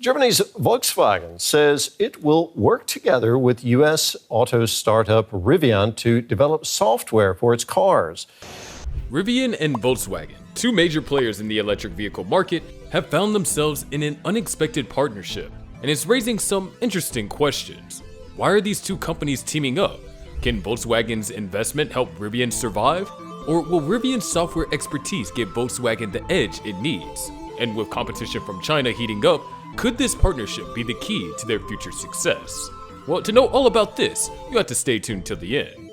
Germany's Volkswagen says it will work together with U.S. auto startup Rivian to develop software for its cars. Rivian and Volkswagen, two major players in the electric vehicle market, have found themselves in an unexpected partnership, and it's raising some interesting questions. Why are these two companies teaming up? Can Volkswagen's investment help Rivian survive? Or will Rivian's software expertise give Volkswagen the edge it needs? And with competition from China heating up, could this partnership be the key to their future success? Well, to know all about this, you have to stay tuned till the end.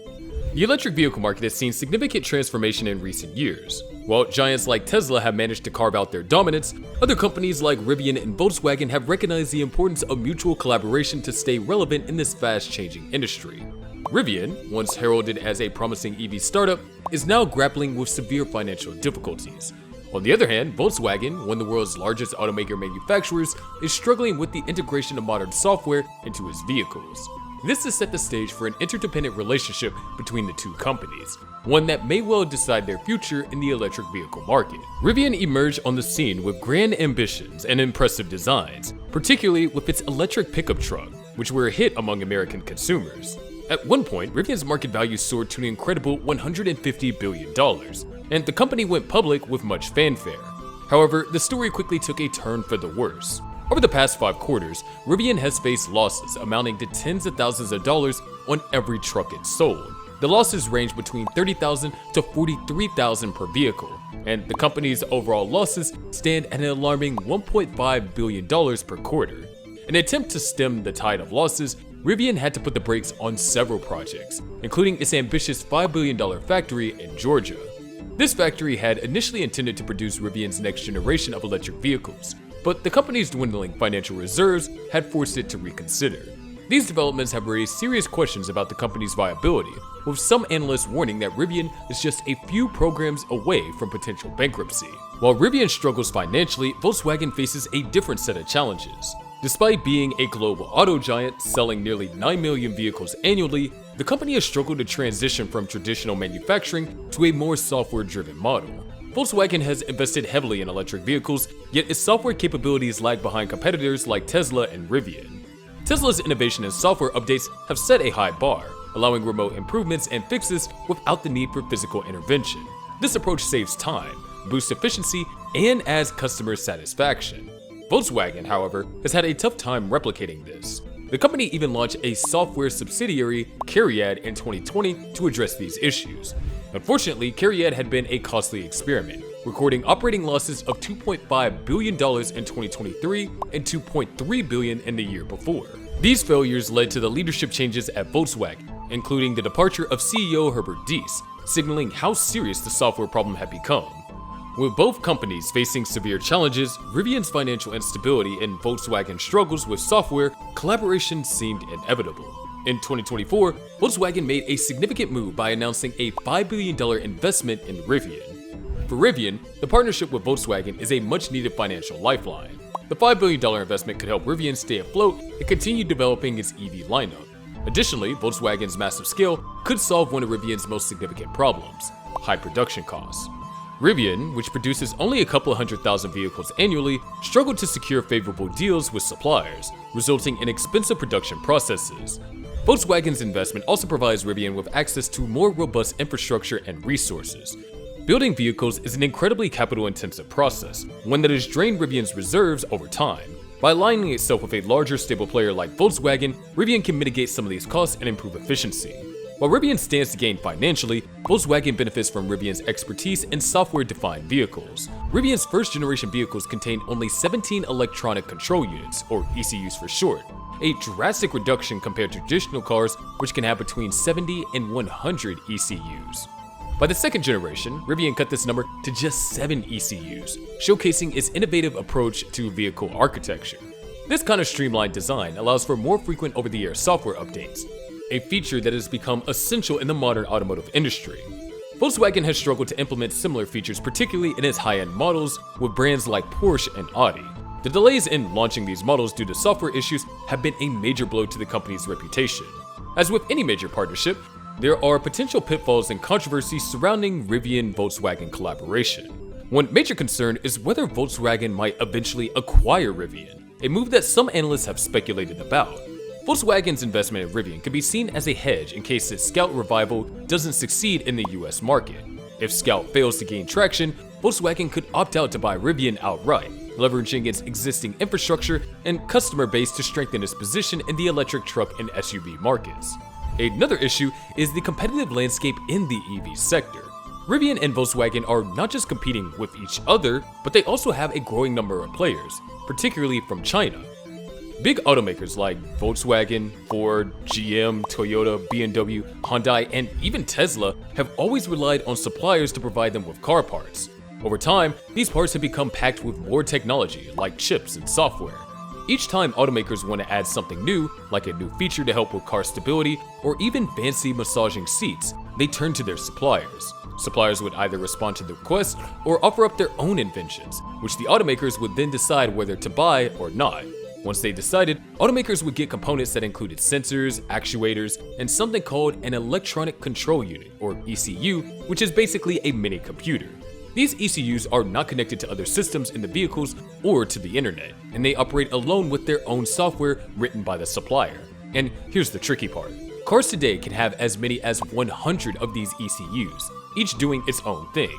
The electric vehicle market has seen significant transformation in recent years. While giants like Tesla have managed to carve out their dominance, other companies like Rivian and Volkswagen have recognized the importance of mutual collaboration to stay relevant in this fast-changing industry. Rivian, once heralded as a promising EV startup, is now grappling with severe financial difficulties. On the other hand, Volkswagen, one of the world's largest automaker manufacturers, is struggling with the integration of modern software into its vehicles. This has set the stage for an interdependent relationship between the two companies, one that may well decide their future in the electric vehicle market. Rivian emerged on the scene with grand ambitions and impressive designs, particularly with its electric pickup truck, which were a hit among American consumers. At one point, Rivian's market value soared to an incredible $150 billion, and the company went public with much fanfare. However, the story quickly took a turn for the worse. Over the past 5 quarters, Rivian has faced losses amounting to tens of thousands of dollars on every truck it sold. The losses range between $30,000 to $43,000 per vehicle, and the company's overall losses stand at an alarming $1.5 billion per quarter. In an attempt to stem the tide of losses, Rivian had to put the brakes on several projects, including its ambitious $5 billion factory in Georgia. This factory had initially intended to produce Rivian's next generation of electric vehicles, but the company's dwindling financial reserves had forced it to reconsider. These developments have raised serious questions about the company's viability, with some analysts warning that Rivian is just a few programs away from potential bankruptcy. While Rivian struggles financially, Volkswagen faces a different set of challenges. Despite being a global auto giant selling nearly 9 million vehicles annually, the company has struggled to transition from traditional manufacturing to a more software-driven model. Volkswagen has invested heavily in electric vehicles, yet its software capabilities lag behind competitors like Tesla and Rivian. Tesla's innovation and software updates have set a high bar, allowing remote improvements and fixes without the need for physical intervention. This approach saves time, boosts efficiency, and adds customer satisfaction. Volkswagen, however, has had a tough time replicating this. The company even launched a software subsidiary, Cariad, in 2020 to address these issues. Unfortunately, Cariad had been a costly experiment, recording operating losses of $2.5 billion in 2023 and $2.3 billion in the year before. These failures led to the leadership changes at Volkswagen, including the departure of CEO Herbert Diess, signaling how serious the software problem had become. With both companies facing severe challenges, Rivian's financial instability and Volkswagen's struggles with software, collaboration seemed inevitable. In 2024, Volkswagen made a significant move by announcing a $5 billion investment in Rivian. For Rivian, the partnership with Volkswagen is a much-needed financial lifeline. The $5 billion investment could help Rivian stay afloat and continue developing its EV lineup. Additionally, Volkswagen's massive scale could solve one of Rivian's most significant problems: high production costs. Rivian, which produces only a couple of 100,000 vehicles annually, struggled to secure favorable deals with suppliers, resulting in expensive production processes. Volkswagen's investment also provides Rivian with access to more robust infrastructure and resources. Building vehicles is an incredibly capital-intensive process, one that has drained Rivian's reserves over time. By aligning itself with a larger, stable player like Volkswagen, Rivian can mitigate some of these costs and improve efficiency. While Rivian stands to gain financially, Volkswagen benefits from Rivian's expertise in software-defined vehicles. Rivian's first-generation vehicles contain only 17 electronic control units, or ECUs for short, a drastic reduction compared to traditional cars, which can have between 70 and 100 ECUs. By the second generation, Rivian cut this number to just 7 ECUs, showcasing its innovative approach to vehicle architecture. This kind of streamlined design allows for more frequent over-the-air software updates, a feature that has become essential in the modern automotive industry. Volkswagen has struggled to implement similar features, particularly in its high-end models with brands like Porsche and Audi. The delays in launching these models due to software issues have been a major blow to the company's reputation. As with any major partnership, there are potential pitfalls and controversies surrounding Rivian-Volkswagen collaboration. One major concern is whether Volkswagen might eventually acquire Rivian. a move that some analysts have speculated about. Volkswagen's investment in Rivian can be seen as a hedge in case its Scout revival doesn't succeed in the US market. If Scout fails to gain traction, Volkswagen could opt out to buy Rivian outright, leveraging its existing infrastructure and customer base to strengthen its position in the electric truck and SUV markets. Another issue is the competitive landscape in the EV sector. Rivian and Volkswagen are not just competing with each other, but they also have a growing number of players, particularly from China. Big automakers like Volkswagen, Ford, GM, Toyota, BMW, Hyundai, and even Tesla have always relied on suppliers to provide them with car parts. Over time, these parts have become packed with more technology like chips and software. Each time automakers want to add something new, like a new feature to help with car stability or even fancy massaging seats, they turn to their suppliers. Suppliers would either respond to the request or offer up their own inventions, which the automakers would then decide whether to buy or not. Once they decided, automakers would get components that included sensors, actuators, and something called an electronic control unit, or ECU, which is basically a mini computer. These ECUs are not connected to other systems in the vehicles or to the internet, and they operate alone with their own software written by the supplier. And here's the tricky part. Cars today can have as many as 100 of these ECUs, each doing its own thing.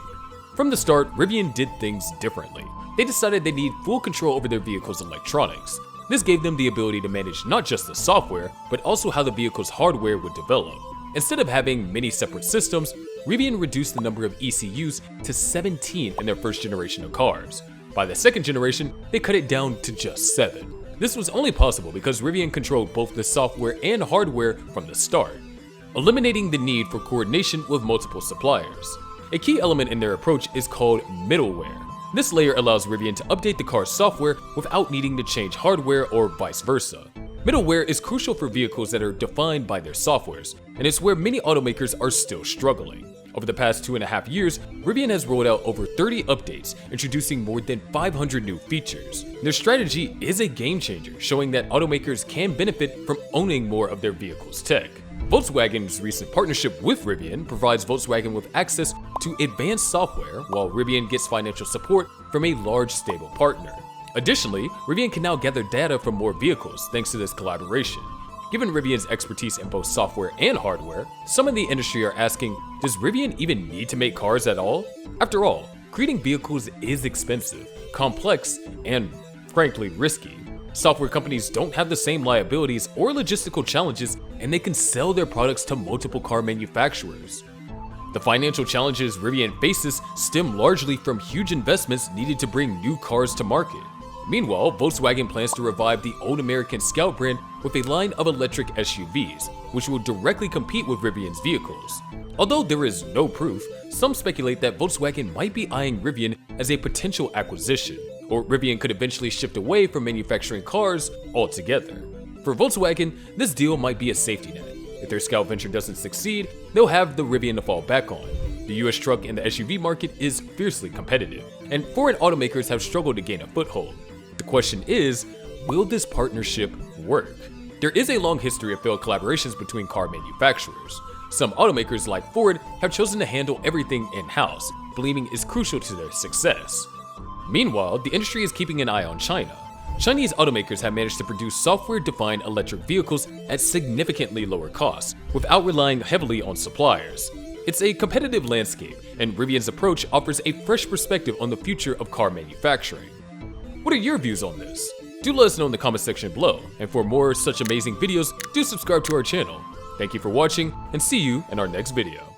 From the start, Rivian did things differently. They decided they need full control over their vehicle's electronics. This gave them the ability to manage not just the software, but also how the vehicle's hardware would develop. Instead of having many separate systems, Rivian reduced the number of ECUs to 17 in their first generation of cars. By the second generation, they cut it down to just 7. This was only possible because Rivian controlled both the software and hardware from the start, eliminating the need for coordination with multiple suppliers. A key element in their approach is called middleware. This layer allows Rivian to update the car's software without needing to change hardware or vice versa. Middleware is crucial for vehicles that are defined by their softwares, and it's where many automakers are still struggling. Over the past 2.5 years, Rivian has rolled out over 30 updates, introducing more than 500 new features. Their strategy is a game changer, showing that automakers can benefit from owning more of their vehicle's tech. Volkswagen's recent partnership with Rivian provides Volkswagen with access to advanced software, while Rivian gets financial support from a large, stable partner. Additionally, Rivian can now gather data from more vehicles thanks to this collaboration. Given Rivian's expertise in both software and hardware, some in the industry are asking, does Rivian even need to make cars at all? After all, creating vehicles is expensive, complex, and frankly risky. Software companies don't have the same liabilities or logistical challenges, and they can sell their products to multiple car manufacturers. The financial challenges Rivian faces stem largely from huge investments needed to bring new cars to market. Meanwhile, Volkswagen plans to revive the old American Scout brand with a line of electric SUVs, which will directly compete with Rivian's vehicles. Although there is no proof, some speculate that Volkswagen might be eyeing Rivian as a potential acquisition, or Rivian could eventually shift away from manufacturing cars altogether. For Volkswagen, this deal might be a safety net. If their Scout venture doesn't succeed, they'll have the Rivian to fall back on. The US truck and the SUV market is fiercely competitive, and foreign automakers have struggled to gain a foothold. The question is, will this partnership work? There is a long history of failed collaborations between car manufacturers. Some automakers like Ford have chosen to handle everything in-house, believing it's crucial to their success. Meanwhile, the industry is keeping an eye on China. Chinese automakers have managed to produce software-defined electric vehicles at significantly lower costs, without relying heavily on suppliers. It's a competitive landscape, and Rivian's approach offers a fresh perspective on the future of car manufacturing. What are your views on this? Do let us know in the comment section below, and for more such amazing videos, do subscribe to our channel. Thank you for watching, and see you in our next video.